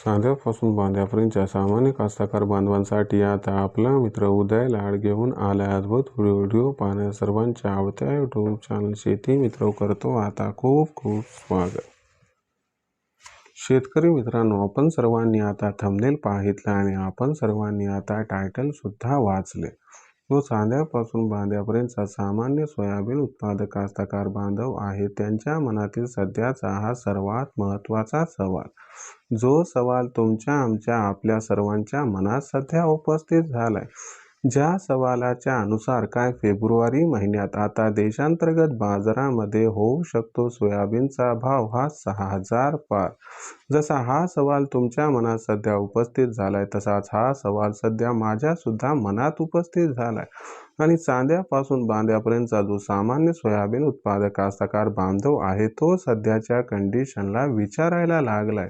साध्यापासून बांध्यापर्यंतच्या सामान्य कास्तकार बांधवांसाठी आता आपला मित्र उदय लाड घेऊन आला अद्भुत व्हिडिओ पाहण्या सर्वांच्या आवडत्या यूट्यूब चॅनल शेती मित्र करतो आता खूप खूप स्वागत. शेतकरी मित्रांनो, आपण सर्वांनी आता थंबनेल पाहितले आणि आपण सर्वांनी आता टायटल सुद्धा वाचले. जो साध्यापासून बांध्यापर्यंतचा सामान्य सोयाबीन उत्पादक कास्तकार बांधव आहे त्यांच्या मनातील सध्याचा हा सर्वात महत्त्वाचा सवाल, जो सवाल तुमच्या आमच्या आपल्या सर्वांच्या मनात सध्या उपस्थित झालाय. ज्या सवालाच्या अनुसार काय फेब्रुवारी महिन्यात आता देशांतर्गत बाजारामध्ये होऊ शकतो सोयाबीनचा भाव हा 6,000 पार. जसा हा सवाल तुमच्या मनात सध्या उपस्थित झालाय तसाच हा सवाल सध्या माझ्या सुद्धा मनात उपस्थित झालाय. आणि चांद्यापासून बांध्यापर्यंतचा जो सामान्य सोयाबीन उत्पादक कास्तकार बांधव आहे तो सध्याच्या कंडिशनला विचारायला लागलाय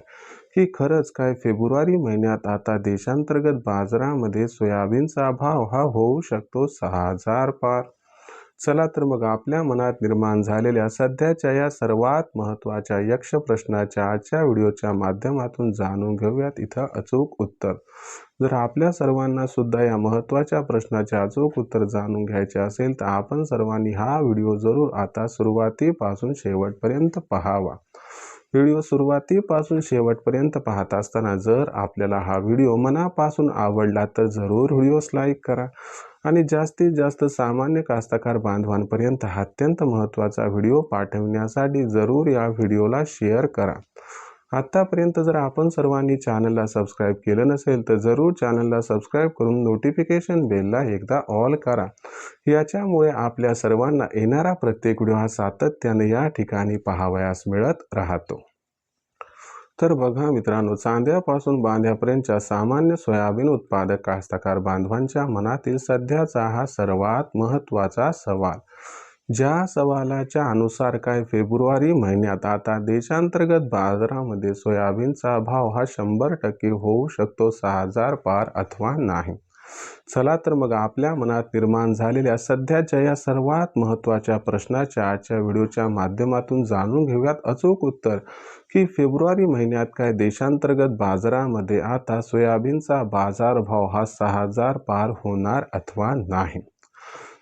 की खरंच काय फेब्रुवारी महिन्यात आता देशांतर्गत बाजारामध्ये सोयाबीनचा भाव हा होऊ शकतो 6,000 पार. चला तर मग आपल्या मनात निर्माण झालेल्या सध्याच्या या सर्वात महत्त्वाच्या यक्ष प्रश्नाच्या आजच्या व्हिडिओच्या माध्यमातून जाणून घेऊयात इथं अचूक उत्तर. जर आपल्या सर्वांना सुद्धा या महत्त्वाच्या प्रश्नाचे अचूक उत्तर जाणून घ्यायचे असेल तर आपण सर्वांनी हा व्हिडिओ जरूर आता सुरुवातीपासून शेवटपर्यंत पाहावा. व्हिडिओ सुरुवातीपासून शेवटपर्यंत पाहत असताना जर आपल्याला हा व्हिडिओ मनापासून आवडला तर जरूर व्हिडिओस लाईक करा आणि जास्तीत जास्त सामान्य कास्तकार बांधवांपर्यंत हा अत्यंत महत्त्वाचा व्हिडिओ पाठवण्यासाठी जरूर या व्हिडिओला शेअर करा. आतापर्यंत जर आपण सर्वांनी चॅनलला सबस्क्राईब केलं नसेल तर जरूर चॅनलला सबस्क्राईब करून नोटिफिकेशन बेलला एकदा ऑल करा. याच्यामुळे आपल्या सर्वांना येणारा प्रत्येक व्हिडिओ हा सातत्याने या ठिकाणी पाहावयास मिळत राहतो. तर बघा मित्रांनो, चांद्यापासून बांध्यापर्यंतच्या सामान्य सोयाबीन उत्पादक कास्तकार बांधवांच्या मनातील सध्याचा हा सर्वात महत्त्वाचा सवाल, ज्या सवालाच्या अनुसार काय फेब्रुवारी महिन्यात आता देशांतर्गत बाजारामध्ये सोयाबीनचा भाव हा 100% होऊ शकतो 6,000 पार अथवा नाही. चला तर मग आपल्या मनात निर्माण झालेल्या सध्याच्या या सर्वात महत्त्वाच्या प्रश्नाच्या आजच्या व्हिडिओच्या माध्यमातून जाणून घेऊयात अचूक उत्तर की फेब्रुवारी महिन्यात काय देशांतर्गत बाजारामध्ये आता सोयाबीनचा बाजारभाव हा 6,000 पार होणार अथवा नाही.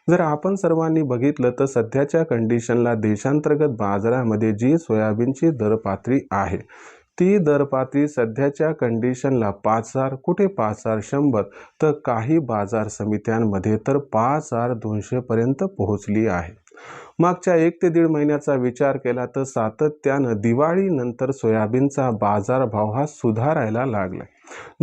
जर आपण सर्वांनी बघितलं तर सध्याच्या कंडिशनला देशांतर्गत बाजारामध्ये जी सोयाबीनची दर पातळी आहे ती दर पातळी सध्याच्या कंडिशनला 5,000, कुठे 5,100 तर काही बाजार समित्यांमध्ये तर 5,200 पर्यंत पोहोचली आहे. मागच्या 1 ते 1.5 महिन्याचा विचार केला तर सातत्यानं दिवाळीनंतर सोयाबीनचा बाजारभाव हा सुधारायला लागलाय.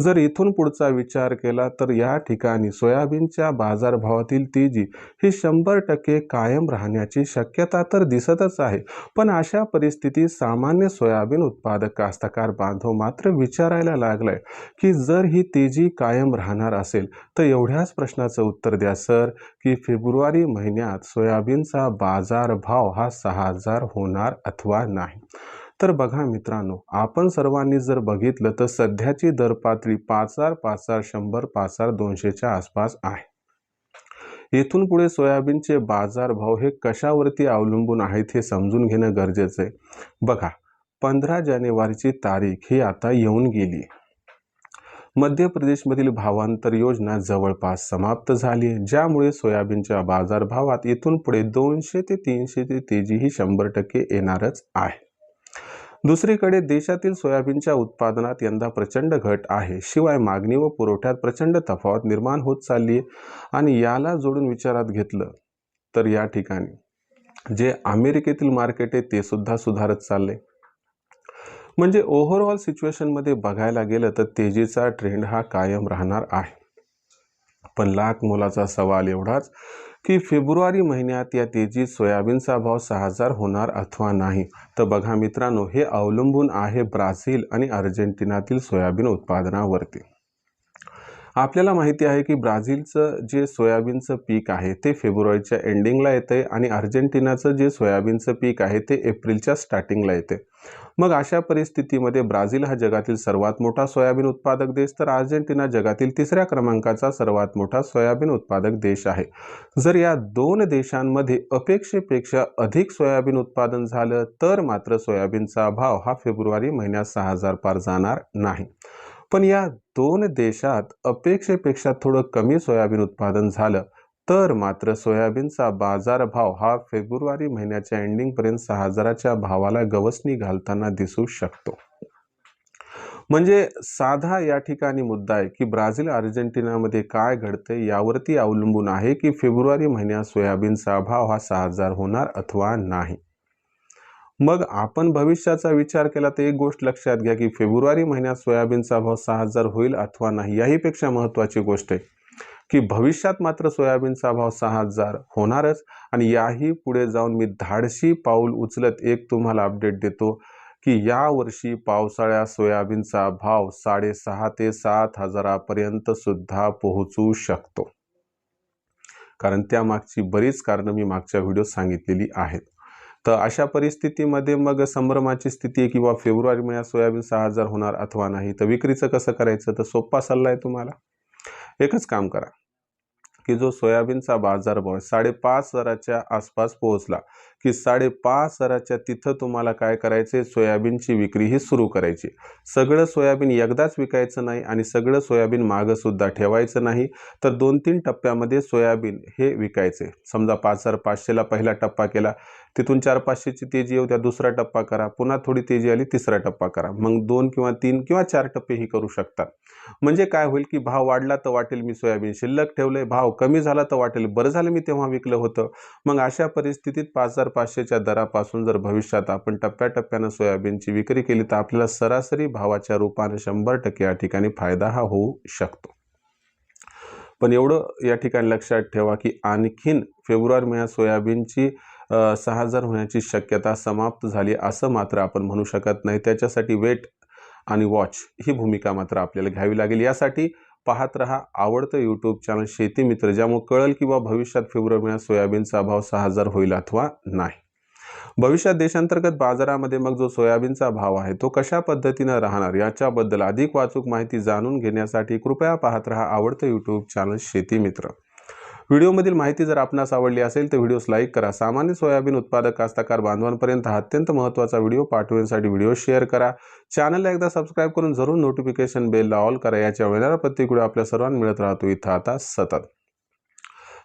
जर इथून पुढचा विचार केला तर या ठिकाणी सोयाबीनच्या बाजारभावातील तेजी ही 100% कायम राहण्याची शक्यता तर दिसतच आहे. पण अशा परिस्थितीत सामान्य सोयाबीन उत्पादक कास्तकार बांधव मात्र विचारायला लागलाय की जर ही तेजी कायम राहणार असेल तर एवढ्याच प्रश्नाचं उत्तर द्या सर की फेब्रुवारी महिन्यात सोयाबीनचा बाजारभाव हा 6,000 होणार अथवा नाही. तर बघा मित्रांनो, आपण सर्वांनी जर बघितलं तर सध्याची दर पातळी 5,000, 5,100, 5,200च्या आसपास आहे. येथून पुढे सोयाबीनचे बाजारभाव हे कशावरती अवलंबून आहेत हे समजून घेणं गरजेचं आहे. बघा, 15 जानेवारीची तारीख ही आता येऊन गेली. मध्य प्रदेशमधील भावांतर योजना जवळपास समाप्त झाली, ज्यामुळे सोयाबीनच्या बाजारभावात इथून पुढे 200 ते 300 ची तेजी ही 100% येणारच आहे. दुसरीकडे देशातील सोयाबीनच्या उत्पादनात यंदा प्रचंड घट आहे. शिवाय मागणी व पुरवठ्यात प्रचंड तफावत निर्माण होत चालली आहे. आणि याला जोडून विचारात घेतलं तर या ठिकाणी जे अमेरिकेतील मार्केट आहे ते सुद्धा सुधारत चालले. म्हणजे ओव्हरऑल सिच्युएशनमध्ये बघायला गेलं तर तेजीचा ट्रेंड हा कायम राहणार आहे. पण लाख मोलाचा सवाल एवढाच की फेब्रुवारी महिन्यात या तेजीत सोयाबीनचा भाव 6,000 होणार अथवा नाही. तर बघा मित्रांनो, हे अवलंबून आहे ब्राझील आणि अर्जेंटिनातील सोयाबीन उत्पादनावरती. आपल्याला माहिती आहे की ब्राझीलचं जे सोयाबीनचं पीक आहे ते फेब्रुवारीच्या एंडिंगला येते आणि अर्जेंटिनाचं जे सोयाबीनचं पीक आहे ते एप्रिलच्या स्टार्टिंगला येते. मग अशा परिस्थितीमध्ये ब्राझील हा जगातील सर्वात मोठा सोयाबीन उत्पादक देश, तर अर्जेंटिना जगातील 3ऱ्या क्रमांकाचा सर्वात मोठा सोयाबीन उत्पादक देश आहे. जर या दोन देशांमध्ये अपेक्षेपेक्षा अधिक सोयाबीन उत्पादन झालं तर मात्र सोयाबीनचा भाव हा फेब्रुवारी महिन्यात 6,000 पार जाणार नाही. पण या दोन देशात अपेक्षेपेक्षा थोडं कमी सोयाबीन उत्पादन झालं तर मात्र सोयाबीनचा बाजारभाव हा फेब्रुवारी महिन्याच्या एंडिंगपर्यंत 6,000च्या भावाला गवसणी घालताना दिसू शकतो. म्हणजे साधा या ठिकाणी मुद्दा आहे की ब्राझील अर्जेंटिनामध्ये काय घडतंय यावरती अवलंबून आहे की फेब्रुवारी महिन्यात सोयाबीनचा भाव हा 6,000 होणार अथवा नाही. मग आपण भविष्याचा विचार केला तर एक गोष्ट लक्षात घ्या की फेब्रुवारी महिन्यात सोयाबीनचा भाव 6,000 होईल अथवा नाही, याहीपेक्षा महत्त्वाची गोष्ट आहे की भविष्यात मात्र सोयाबीनचा भाव 6,000 होणारच. आणि याही पुढे जाऊन मी धाडसी पाऊल उचलत एक तुम्हाला अपडेट देतो की यावर्षी पावसाळ्यात सोयाबीनचा भाव 6,500 ते 7,000 पर्यंत सुद्धा पोहोचू शकतो. कारण त्यामागची बरीच कारणं मी मागच्या व्हिडिओत सांगितलेली आहेत. तर अशा परिस्थितीमध्ये मग संभ्रमाची स्थिती आहे किंवा फेब्रुवारी महिन्यात सोयाबीन 6,000 होणार अथवा नाही. तर विक्रीचं कसं करायचं, तर सोपा सल्ला आहे तुम्हाला. एकच काम करा की जो सोयाबीनचा बाजारभाव आहे 5,500च्या आसपास पोहोचला की 5,500च्या तिथं तुम्हाला काय करायचे, सोयाबीनची विक्री ही सुरू करायची. सगळं सोयाबीन एकदाच विकायचं नाही आणि सगळं सोयाबीन मागं सुद्धा ठेवायचं नाही, तर 2-3 टप्प्यामध्ये सोयाबीन हे विकायचे. समजा 5,500ला पहिला टप्पा केला, तिथून 4-500ची तेजी येऊ द्या, दुसरा टप्पा करा, पुन्हा थोडी तेजी आली, तिसरा टप्पा करा. मग 2 किंवा 3 किंवा 4 टप्पे ही करू शकता. म्हणजे काय होईल की भाव वाढला तर वाटेल मी सोयाबीन शिल्लक ठेवलंय, भाव कमी झाला तर वाटेल बरं झालं मी तेव्हा विकलं होतं. मग अशा परिस्थितीत 5,500च्या दरापासून जर भविष्यात आपण टप्प्याटप्प्यानं सोयाबीनची विक्री केली तर आपल्याला सरासरी भावाच्या रूपाने 100% या ठिकाणी फायदा हा होऊ शकतो. पण एवढं या ठिकाणी लक्षात ठेवा की आणखीन फेब्रुवारी महिन्यात सोयाबीनची 6,000 होण्याची शक्यता समाप्त झाली असं मात्र आपण म्हणू शकत नाही. त्याच्यासाठी वेट आणि वॉच ही भूमिका मात्र आपल्याला घ्यावी लागेल. यासाठी पाहत रहा आवडतं यूट्यूब चॅनल शेती मित्र, ज्यामुळे कळेल किंवा भविष्यात फेब्रुवारी महिन्यात सोयाबीनचा भाव 6,000 होईल अथवा नाही. भविष्यात देशांतर्गत बाजारामध्ये मग जो सोयाबीनचा भाव आहे तो कशा पद्धतीनं राहणार याच्याबद्दल अधिक वाचूक माहिती जाणून घेण्यासाठी कृपया पाहत रहा आवडतं यूट्यूब चॅनल शेती मित्र. व्हिडिओमधील माहिती जर आपणास आवडली असेल तर व्हिडिओस लाईक करा. सामान्य सोयाबीन उत्पादक कास्तकार बांधवांपर्यंत हा अत्यंत महत्त्वाचा व्हिडिओ पाठवण्यासाठी व्हिडिओ शेअर करा. चॅनलला एकदा सबस्क्राईब करून जरूर नोटिफिकेशन बेलला ऑल करा. याच्या वेळेला प्रत्येक व्हिडिओ आपल्या सर्वांना मिळत राहतो इथं आता सतत.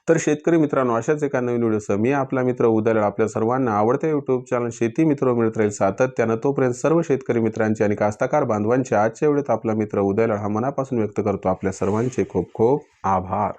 तर शेतकरी मित्रांनो, अशाच एका नवीन व्हिडिओसह मी आपला मित्र उदय आपल्या सर्वांना आवडते यूट्यूब चॅनल शेती मित्र मिळत राहील सातत्यानं. तोपर्यंत सर्व शेतकरी मित्रांचे आणि कास्तकार बांधवांचे आजच्या व्हिडिओत आपला मित्र उदय हा मनापासून व्यक्त करतो आपल्या सर्वांचे खूप खूप आभार.